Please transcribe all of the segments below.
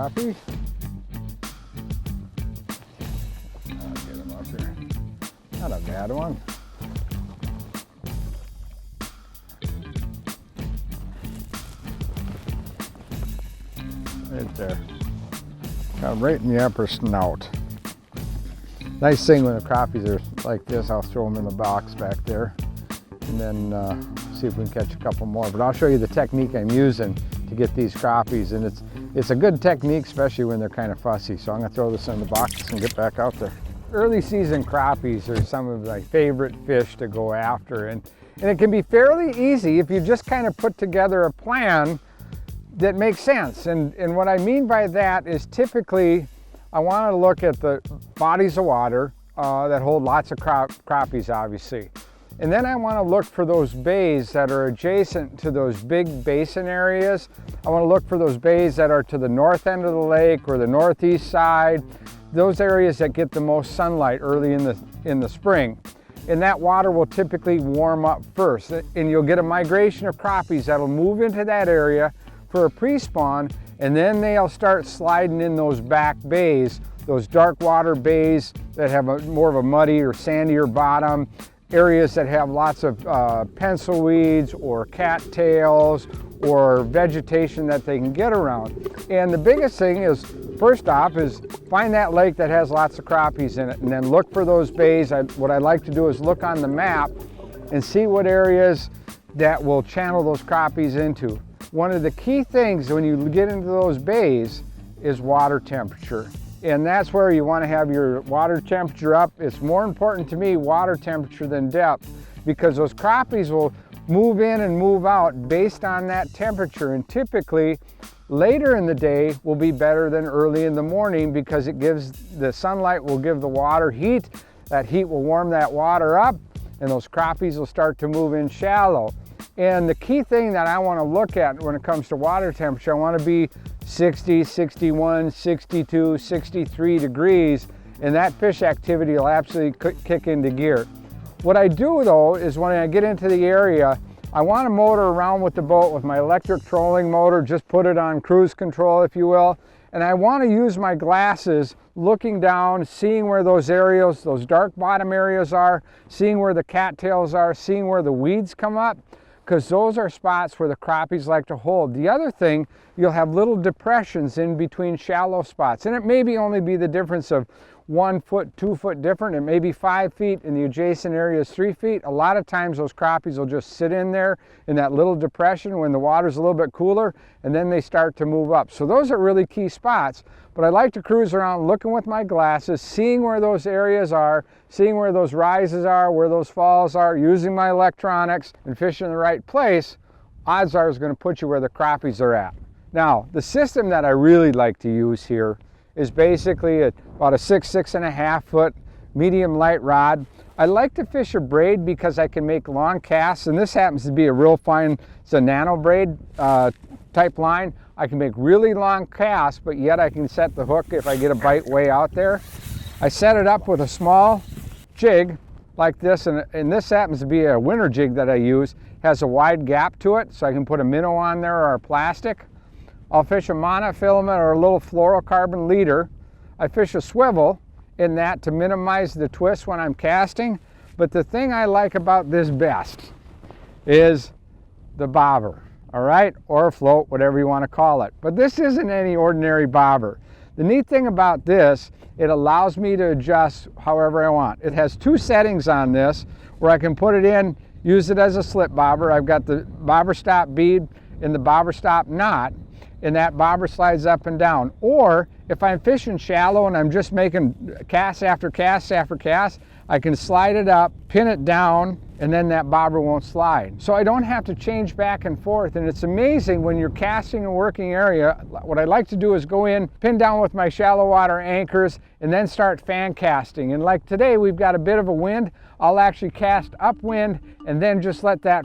crappie. I'll get him up here. Not a bad one. Right there. Got him right in the upper snout. Nice thing when the crappies are like this, I'll throw them in the box back there and then see if we can catch a couple more. But I'll show you the technique I'm using to get these crappies, and it's a good technique, especially when they're kind of fussy. So I'm gonna throw this in the box and get back out there. Early season crappies are some of my favorite fish to go after, and it can be fairly easy if you just kind of put together a plan that makes sense. And what I mean by that is typically I want to look at the bodies of water that hold lots of crappies, obviously. And then I want to look for those bays that are adjacent to those big basin areas. I want to look for those bays that are to the north end of the lake or the northeast side, those areas that get the most sunlight early in the spring. And that water will typically warm up first. And you'll get a migration of crappies that'll move into that area for a pre-spawn, and then they'll start sliding in those back bays, those dark water bays that have more of a muddy or sandier bottom, areas that have lots of pencil weeds or cattails or vegetation that they can get around. And the biggest thing is, first off, is find that lake that has lots of crappies in it, and then look for those bays. What I like to do is look on the map and see what areas that will channel those crappies into. One of the key things when you get into those bays is water temperature. And that's where you want to have your water temperature up. It's more important to me, water temperature, than depth, because those crappies will move in and move out based on that temperature. And typically later in the day will be better than early in the morning, because it gives the sunlight will give the water heat. That heat will warm that water up, and those crappies will start to move in shallow. And the key thing that I want to look at when it comes to water temperature, I want to be 60, 61, 62, 63 degrees, and that fish activity will absolutely kick into gear. What I do though is when I get into the area, I want to motor around with the boat with my electric trolling motor, just put it on cruise control, if you will. And I want to use my glasses looking down, seeing where those areas, those dark bottom areas are, seeing where the cattails are, seeing where the weeds come up, because those are spots where the crappies like to hold. The other thing, you'll have little depressions in between shallow spots, and it may only be the difference of 1 foot, 2 foot different. It may be 5 feet, and the adjacent area is 3 feet. A lot of times those crappies will just sit in there in that little depression when the water's a little bit cooler, and then they start to move up. So those are really key spots. But I like to cruise around looking with my glasses, seeing where those areas are, seeing where those rises are, where those falls are, using my electronics and fishing in the right place. Odds are it's going to put you where the crappies are at. Now, the system that I really like to use here is basically about a 6.5 foot medium light rod. I like to fish a braid because I can make long casts, and this happens to be a real fine, it's a nano braid type line. I can make really long casts, but yet I can set the hook if I get a bite way out there. I set it up with a small jig like this, and this happens to be a winter jig that I use. It has a wide gap to it, so I can put a minnow on there or a plastic. I'll fish a monofilament or a little fluorocarbon leader. I fish a swivel in that to minimize the twist when I'm casting. But the thing I like about this best is the bobber, all right? Or float, whatever you want to call it. But this isn't any ordinary bobber. The neat thing about this, it allows me to adjust however I want. It has 2 settings on this where I can put it in, use it as a slip bobber. I've got the bobber stop bead and the bobber stop knot, and that bobber slides up and down. Or if I'm fishing shallow and I'm just making cast after cast after cast, I can slide it up, pin it down, and then that bobber won't slide. So I don't have to change back and forth. And it's amazing when you're casting a working area. What I like to do is go in, pin down with my shallow water anchors, and then start fan casting. And like today, we've got a bit of a wind. I'll actually cast upwind and then just let that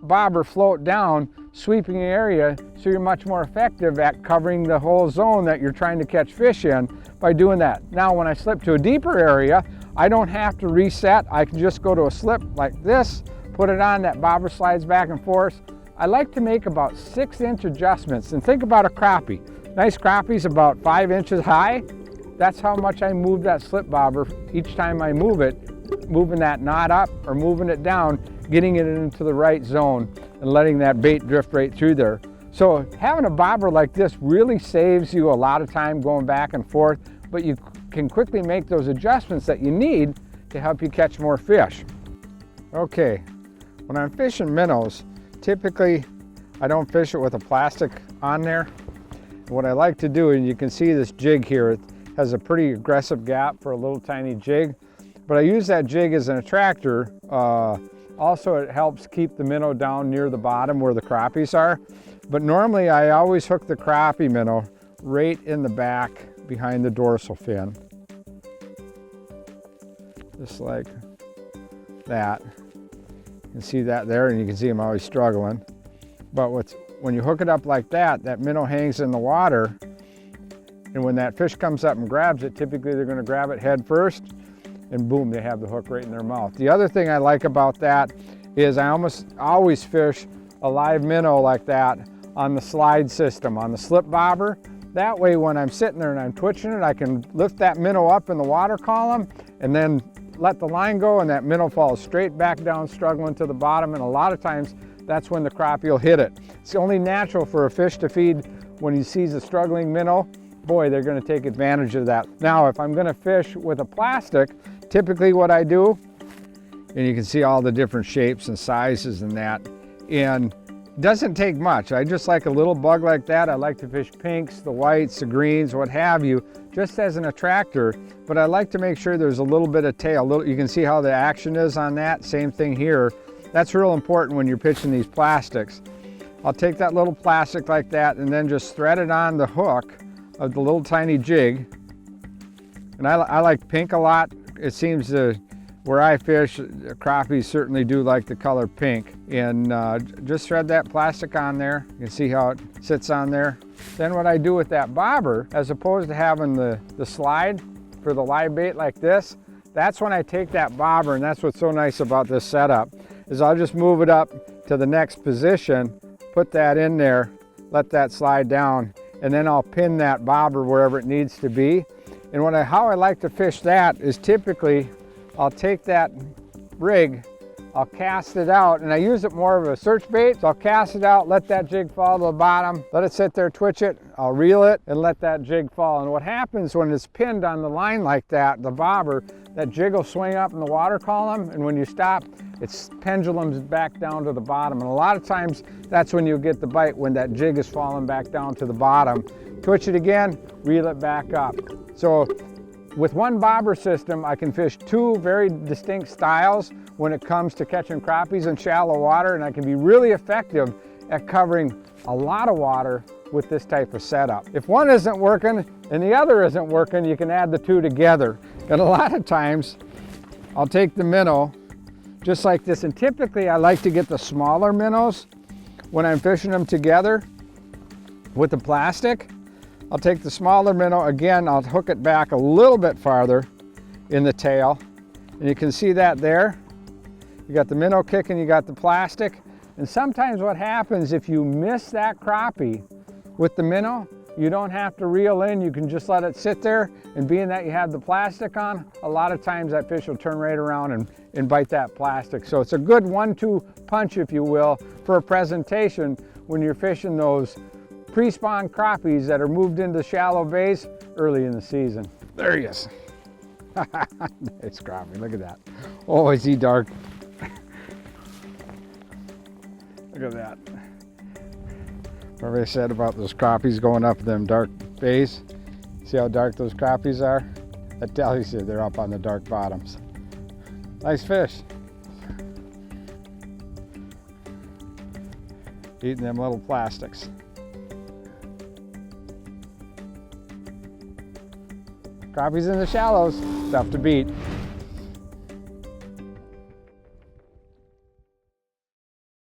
bobber float down, sweeping the area, so you're much more effective at covering the whole zone that you're trying to catch fish in by doing that. Now when I slip to a deeper area, I don't have to reset. I can just go to a slip like this, put it on, that bobber slides back and forth. I like to make about 6-inch adjustments, and think about a crappie. Nice crappies about 5 inches high. That's how much I move that slip bobber each time I move it, moving that knot up or moving it down, getting it into the right zone and letting that bait drift right through there. So having a bobber like this really saves you a lot of time going back and forth, but you can quickly make those adjustments that you need to help you catch more fish. Okay, when I'm fishing minnows, typically I don't fish it with a plastic on there. What I like to do, and you can see this jig here, it has a pretty aggressive gap for a little tiny jig, but I use that jig as an attractor. Also, it helps keep the minnow down near the bottom where the crappies are. But normally I always hook the crappie minnow right in the back behind the dorsal fin. Just like that. You can see that there, and you can see I'm always struggling. But when you hook it up like that, that minnow hangs in the water, and when that fish comes up and grabs it, typically they're going to grab it head first, and boom, they have the hook right in their mouth. The other thing I like about that is I almost always fish a live minnow like that on the slide system, on the slip bobber. That way when I'm sitting there and I'm twitching it, I can lift that minnow up in the water column and then let the line go, and that minnow falls straight back down struggling to the bottom, and a lot of times that's when the crappie will hit it. It's only natural for a fish to feed when he sees a struggling minnow. Boy, they're going to take advantage of that. Now, if I'm going to fish with a plastic, typically what I do, and you can see all the different shapes and sizes and that, and it doesn't take much. I just like a little bug like that. I like to fish pinks, the whites, the greens, what have you, just as an attractor, but I like to make sure there's a little bit of tail. You can see how the action is on that. Same thing here. That's real important when you're pitching these plastics. I'll take that little plastic like that and then just thread it on the hook of the little tiny jig. And I like pink a lot. It seems to, where I fish, crappies certainly do like the color pink. And just thread that plastic on there. You can see how it sits on there. Then what I do with that bobber, as opposed to having the slide for the live bait like this, that's when I take that bobber, and that's what's so nice about this setup, is I'll just move it up to the next position, put that in there, let that slide down, and then I'll pin that bobber wherever it needs to be. And how I like to fish that is typically I'll take that rig, I'll cast it out, and I use it more of a search bait. So I'll cast it out, let that jig fall to the bottom, let it sit there, twitch it, I'll reel it and let that jig fall. And what happens when it's pinned on the line like that, the bobber, that jig will swing up in the water column, and when you stop, it pendulums back down to the bottom. And a lot of times that's when you'll get the bite, when that jig is falling back down to the bottom. Twitch it again, reel it back up. So with one bobber system, I can fish two very distinct styles when it comes to catching crappies in shallow water, and I can be really effective at covering a lot of water with this type of setup. If one isn't working and the other isn't working, you can add the two together. And a lot of times, I'll take the minnow just like this, and typically I like to get the smaller minnows when I'm fishing them together with the plastic. I'll take the smaller minnow, again, I'll hook it back a little bit farther in the tail, and you can see that there. You got the minnow kicking, you got the plastic, and sometimes what happens if you miss that crappie with the minnow, you don't have to reel in, you can just let it sit there, and being that you have the plastic on, a lot of times that fish will turn right around and bite that plastic. So it's a good 1-2 punch, if you will, for a presentation when you're fishing those pre-spawn crappies that are moved into shallow bays early in the season. There he is. Nice crappie, look at that. Oh, is he dark? Look at that. Remember I said about those crappies going up them dark bays? See how dark those crappies are? That tells you they're up on the dark bottoms. Nice fish. Eating them little plastics. Crappies in the shallows, tough to beat.